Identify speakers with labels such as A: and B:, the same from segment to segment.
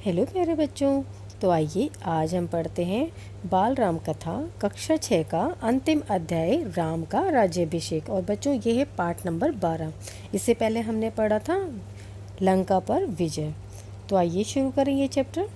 A: Hello प्यारे बच्चों। तो आइए आज हम पढ़ते हैं बाल राम कथा कक्षा 6 का अंतिम अध्याय राम का राज्याभिषेक। और बच्चों ये है पाठ नंबर 12। इससे पहले हमने पढ़ा था लंका पर विजय। तो आइए शुरू करें ये चैप्टर।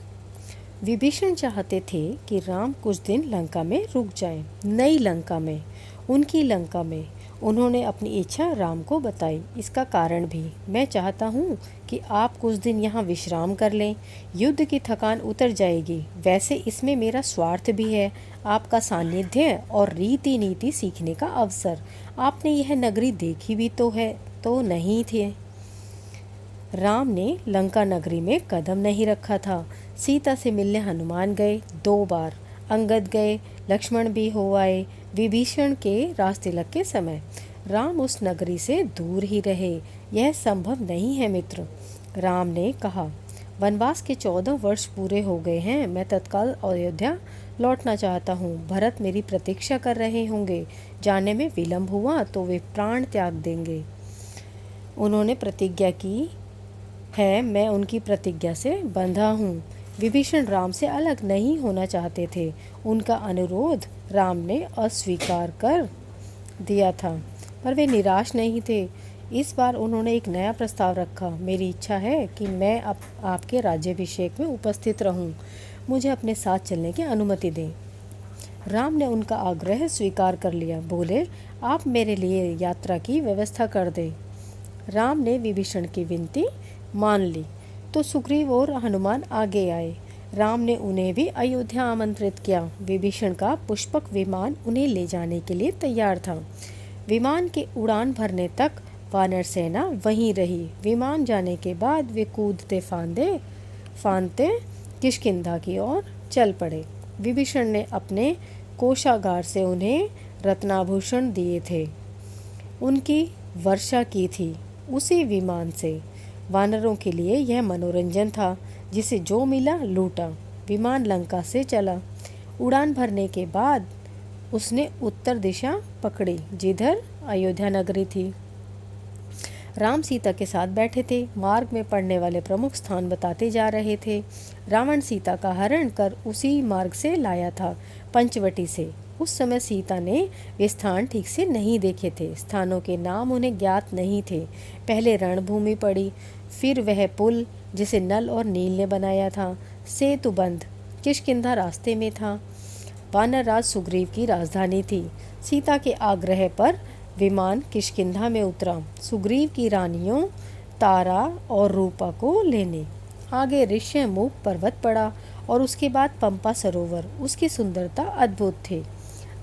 A: विभीषण चाहते थे कि राम कुछ दिन लंका में रुक जाएं, नई लंका में, उनकी लंका में। उन्होंने अपनी इच्छा राम को बताई। इसका कारण भी, मैं चाहता हूँ कि आप कुछ दिन यहाँ विश्राम कर लें, युद्ध की थकान उतर जाएगी। वैसे इसमें मेरा स्वार्थ भी है, आपका सानिध्य और रीति नीति सीखने का अवसर। आपने यह नगरी देखी भी तो है तो नहीं थे। राम ने लंका नगरी में कदम नहीं रखा था। सीता से मिलने हनुमान गए 2 बार, अंगद गए, लक्ष्मण भी हो आए विभीषण के राजतिलक के समय। राम उस नगरी से दूर ही रहे। यह संभव नहीं है मित्र। राम ने कहा, वनवास के 14 वर्ष पूरे हो गए हैं। मैं तत्काल अयोध्या लौटना चाहता हूँ। भरत मेरी प्रतीक्षा कर रहे होंगे। जाने में विलंब हुआ तो वे प्राण त्याग देंगे। उन्होंने प्रतिज्ञा की है, मैं उनकी प्रतिज्ञा से बंधा हूँ। विभीषण राम से अलग नहीं होना चाहते थे। उनका अनुरोध राम ने अस्वीकार कर दिया था, पर वे निराश नहीं थे। इस बार उन्होंने एक नया प्रस्ताव रखा। मेरी इच्छा है कि मैं आपके राज्याभिषेक में उपस्थित रहूं। मुझे अपने साथ चलने की अनुमति दें। राम ने उनका आग्रह स्वीकार कर लिया। बोले, आप मेरे लिए यात्रा की व्यवस्था कर दें। राम ने विभीषण की विनती मान ली तो सुग्रीव और हनुमान आगे आए। राम ने उन्हें भी अयोध्या आमंत्रित किया। विभीषण का पुष्पक विमान उन्हें ले जाने के लिए तैयार था। विमान के उड़ान भरने तक वानर सेना वहीं रही। विमान जाने के बाद वे कूदते फांदते किष्किंधा की ओर चल पड़े। विभीषण ने अपने कोषागार से उन्हें रत्नाभूषण दिए थे। उनकी वर्षा की थी उसी विमान से। वानरों के लिए यह मनोरंजन था। जिसे जो मिला लूटा। विमान लंका से चला। उड़ान भरने के बाद उसने उत्तर दिशा पकड़ी, जिधर अयोध्या नगरी थी। राम सीता के साथ बैठे थे। मार्ग में पड़ने वाले प्रमुख स्थान बताते जा रहे थे। रावण सीता का हरण कर उसी मार्ग से लाया था, पंचवटी से। उस समय सीता ने वे स्थान ठीक से नहीं देखे थे। स्थानों के नाम उन्हें ज्ञात नहीं थे। पहले रणभूमि पड़ी, फिर वह पुल जिसे नल और नील ने बनाया था, सेतुबंध। किष्किंधा रास्ते में था। वानर राज सुग्रीव की राजधानी थी। सीता के आग्रह पर विमान किष्किंधा में उतरा, सुग्रीव की रानियों तारा और रूपा को लेने। आगे ऋष्यमुख पर्वत पड़ा और उसके बाद पंपा सरोवर। उसकी सुंदरता अद्भुत थी।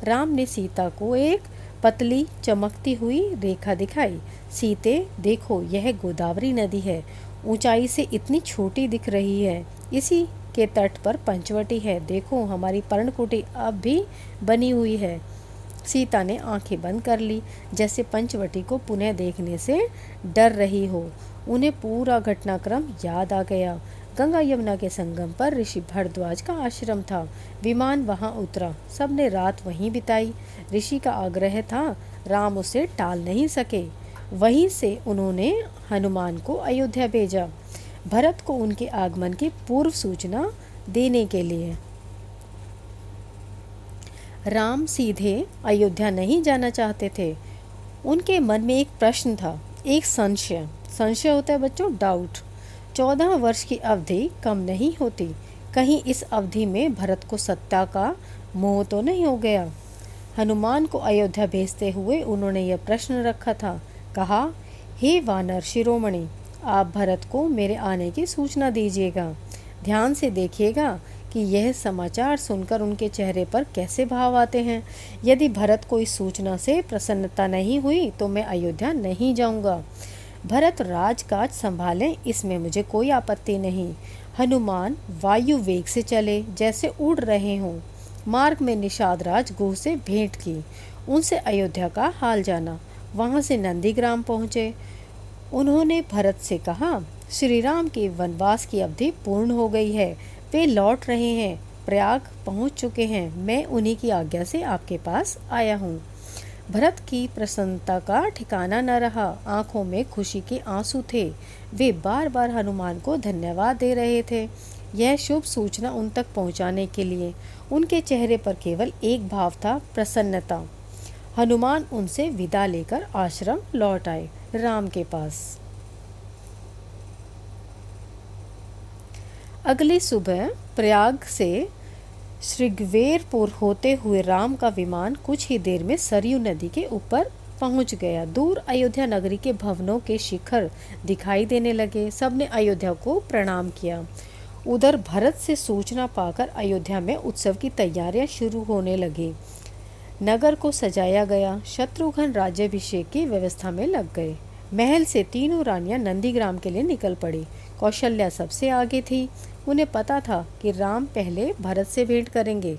A: राम ने सीता को एक पतली चमकती हुई रेखा दिखाई। सीते, देखो, यह गोदावरी नदी है। ऊंचाई से इतनी छोटी दिख रही है। इसी के तट पर पंचवटी है। देखो, हमारी पर्णकुटी अब भी बनी हुई है। सीता ने आंखें बंद कर ली, जैसे पंचवटी को पुनः देखने से डर रही हो। उन्हें पूरा घटनाक्रम याद आ गया। गंगा यमुना के संगम पर ऋषि भरद्वाज का आश्रम था। विमान वहां उतरा। सबने रात वहीं बिताई। ऋषि का आग्रह था, राम उसे टाल नहीं सके। वहीं से उन्होंने हनुमान को अयोध्या भेजा, भरत को उनके आगमन की पूर्व सूचना देने के लिए। राम सीधे अयोध्या नहीं जाना चाहते थे। उनके मन में एक प्रश्न था, एक संशय। संशय होता है बच्चों, डाउट। 14 वर्ष की अवधि कम नहीं होती। कहीं इस अवधि में भरत को सत्ता का मोह तो नहीं हो गया। हनुमान को अयोध्या भेजते हुए उन्होंने यह प्रश्न रखा था। कहा, हे वानर शिरोमणि, आप भरत को मेरे आने की सूचना दीजिएगा। ध्यान से देखिएगा कि यह समाचार सुनकर उनके चेहरे पर कैसे भाव आते हैं। यदि भरत को इस सूचना से प्रसन्नता नहीं हुई तो मैं अयोध्या नहीं जाऊंगा। भरत राजकाज संभालें, इसमें मुझे कोई आपत्ति नहीं। हनुमान वायु वेग से चले, जैसे उड़ रहे हों। मार्ग में निषाद राज गुह से भेंट की। उनसे अयोध्या का हाल जाना। वहां से नंदीग्राम पहुँचे। उन्होंने भरत से कहा, श्री राम के वनवास की अवधि पूर्ण हो गई है। वे लौट रहे हैं, प्रयाग पहुँच चुके हैं। मैं उन्हीं की आज्ञा से आपके पास आया हूँ। भरत की प्रसन्नता का ठिकाना न रहा। आंखों में खुशी के आंसू थे। वे बार बार हनुमान को धन्यवाद दे रहे थे। यह शुभ सूचना उन तक पहुंचाने के लिए उनके चेहरे पर केवल एक भाव था, प्रसन्नता। हनुमान उनसे विदा लेकर आश्रम लौट आए, राम के पास। अगली सुबह प्रयाग से श्रृंगवेरपुर होते हुए राम का विमान कुछ ही देर में सरयू नदी के ऊपर पहुंच गया। दूर अयोध्या नगरी के भवनों के शिखर दिखाई देने लगे। सबने अयोध्या को प्रणाम किया। उधर भरत से सूचना पाकर अयोध्या में उत्सव की तैयारियां शुरू होने लगी। नगर को सजाया गया। शत्रुघ्न राज्याभिषेक की व्यवस्था में लग गए। महल से तीनों रानियां नंदीग्राम के लिए निकल पड़ी। कौशल्या सबसे आगे थी। उन्हें पता था कि राम पहले भरत से भेंट करेंगे।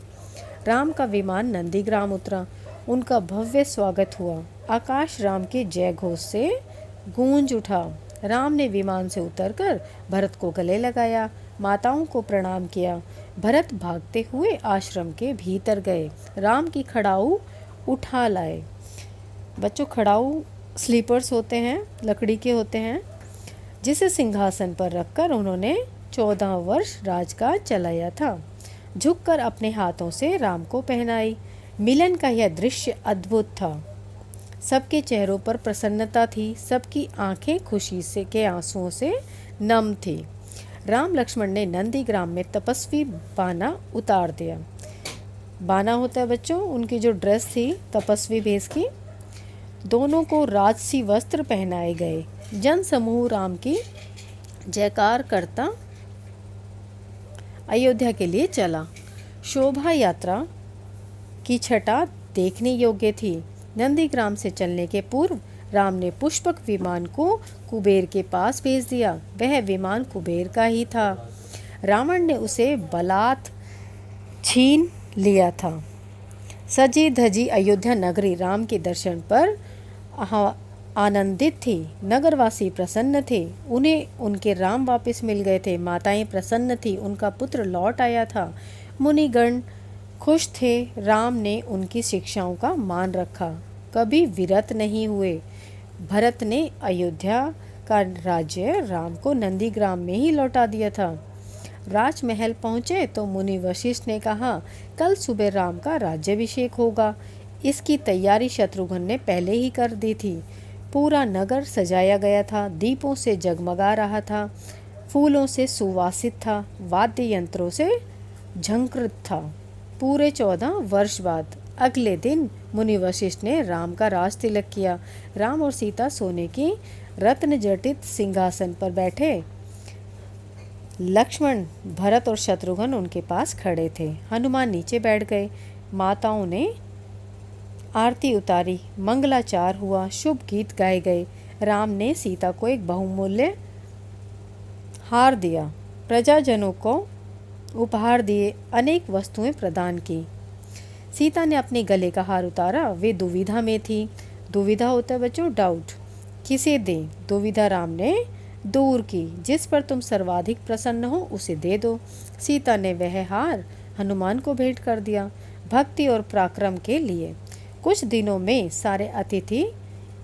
A: राम का विमान नंदीग्राम उतरा। उनका भव्य स्वागत हुआ। आकाश राम के जय घोष से गूंज उठा। राम ने विमान से उतरकर भरत को गले लगाया, माताओं को प्रणाम किया। भरत भागते हुए आश्रम के भीतर गए। राम की खड़ाऊ उठा लाए। बच्चों, खड़ाऊ स्लीपर्स होते हैं, लकड़ी के होते हैं, जिसे सिंहासन पर रखकर उन्होंने 14 वर्ष राजकाज चलाया था। झुककर अपने हाथों से राम को पहनाई। मिलन का यह दृश्य अद्भुत था। सबके चेहरों पर प्रसन्नता थी। सबकी आंखें खुशी से के आंसुओं से नम थी। राम लक्ष्मण ने नंदीग्राम में तपस्वी बाना उतार दिया। बाना होता है बच्चों, उनकी जो ड्रेस थी तपस्वी भेष की। दोनों को राजसी वस्त्र पहनाए गए। जन समूह राम की जयकार करता अयोध्या के लिए चला। शोभा यात्रा की छटा देखने योग्य थी। नंदीग्राम से चलने के पूर्व राम ने पुष्पक विमान को कुबेर के पास भेज दिया। वह विमान कुबेर का ही था। रावण ने उसे बलात् छीन लिया था। सजी धजी अयोध्या नगरी राम के दर्शन पर आनंदित थी। नगरवासी प्रसन्न थे। उन्हें उनके राम वापस मिल गए थे। माताएं प्रसन्न थी, उनका पुत्र लौट आया था। मुनिगण खुश थे। राम ने उनकी शिक्षाओं का मान रखा, कभी विरत नहीं हुए। भरत ने अयोध्या का राज्य राम को नंदीग्राम में ही लौटा दिया था। राजमहल पहुँचे तो मुनि वशिष्ठ ने कहा, कल सुबह राम का राज्याभिषेक होगा। इसकी तैयारी शत्रुघ्न ने पहले ही कर दी थी। पूरा नगर सजाया गया था। दीपों से जगमगा रहा था। फूलों से सुवासित था। वाद्य यंत्रों से झंकृत था। पूरे 14 वर्ष बाद अगले दिन मुनि वशिष्ठ ने राम का राज तिलक किया। राम और सीता सोने की रत्न जटित सिंहासन पर बैठे। लक्ष्मण, भरत और शत्रुघ्न उनके पास खड़े थे। हनुमान नीचे बैठ गए। माताओं ने आरती उतारी। मंगलाचार हुआ। शुभ गीत गाए गए। राम ने सीता को एक बहुमूल्य हार दिया। प्रजाजनों को उपहार दिए। अनेक वस्तुएं प्रदान की। सीता ने अपने गले का हार उतारा। वे दुविधा में थी। दुविधा होता है बच्चों, डाउट, किसे दें। दुविधा राम ने दूर की। जिस पर तुम सर्वाधिक प्रसन्न हो उसे दे दो। सीता ने वह हार हनुमान को भेंट कर दिया, भक्ति और पराक्रम के लिए। कुछ दिनों में सारे अतिथि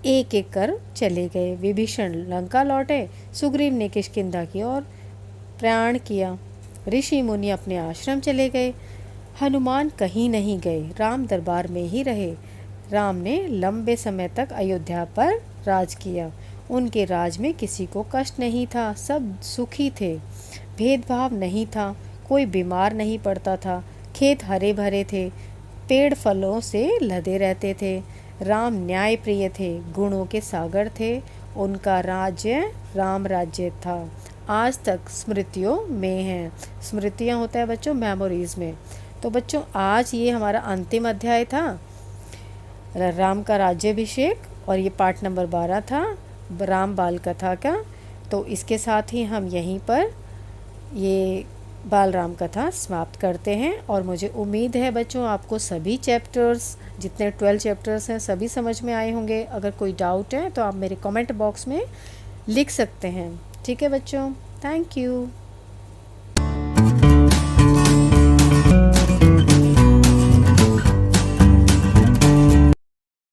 A: एक एक कर चले गए। विभीषण लंका लौटे। सुग्रीव ने किष्किंधा की ओर प्रयाण किया। ऋषि मुनि अपने आश्रम चले गए। हनुमान कहीं नहीं गए, राम दरबार में ही रहे। राम ने लंबे समय तक अयोध्या पर राज किया। उनके राज में किसी को कष्ट नहीं था। सब सुखी थे। भेदभाव नहीं था। कोई बीमार नहीं पड़ता था। खेत हरे भरे थे। पेड़ फलों से लदे रहते थे। राम न्याय प्रिय थे। गुणों के सागर थे। उनका राज्य राम राज्य था। आज तक स्मृतियों में है। स्मृतियाँ होता है बच्चों मेमोरीज में। तो बच्चों आज ये हमारा अंतिम अध्याय था, राम का राज्याभिषेक, और ये पार्ट नंबर 12 था राम बाल कथा का। तो इसके साथ ही हम यहीं पर ये बाल राम कथा समाप्त करते हैं। और मुझे उम्मीद है बच्चों आपको सभी चैप्टर्स, जितने 12 चैप्टर्स हैं, सभी समझ में आए होंगे। अगर कोई डाउट है तो आप मेरे कमेंट बॉक्स में लिख सकते हैं। ठीक है बच्चों, थैंक यू।